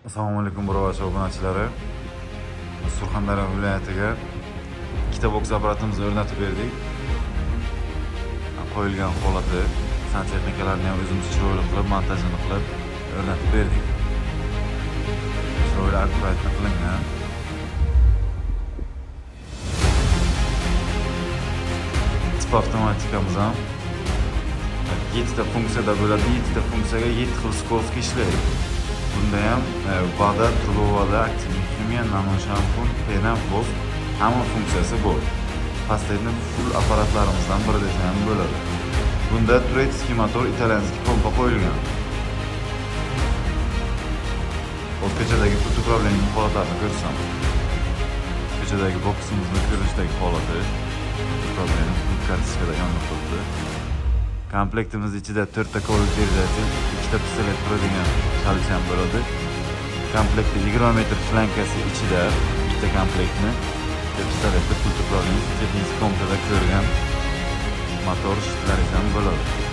Assalomu alaykum birovoz obunachilari. Surxondaryo viloyatiga ikkita boks apparatimizni o'rnatib berdik. Qo'yilgan holati, santexnikalarni ham o'zimiz chiroyli qilib, montajini qilib o'rnatib berdik. Chiroyli akkuratli qilingan. Tip avtomatikamiz ham 7 ta funksiyada bo'ladi. 7 ta funksiyaga 7 xil skoroskka ishlaydi. Bunda ham voda, turbo voda, aktivniy kimyo, nano shampun, pena, vosk hamma funksiyasi bor. Pastayni full apparatlarimizdan biri desa ham bo'ladi. Bunda turetskiy motor, italyanskiy pompa qo'yilgan. Ko'chadagi pul upravlenining holatlarini ko'rsam. Ko'chadagi boksimizni ko'rishdagi holati, upravlenining pul kartochkada yonib turibdi. Komplektimiz ichida 4 ta kovlik derazachi, 2 ta pistolet turadigan shalicham bo'ladi. Komplektda 20 metr flankasi ichida ikkita komplektni pistoletda pul upravlenining texnik kompiuterda ko'rgan motor shitlaringiz ham bo'ladi.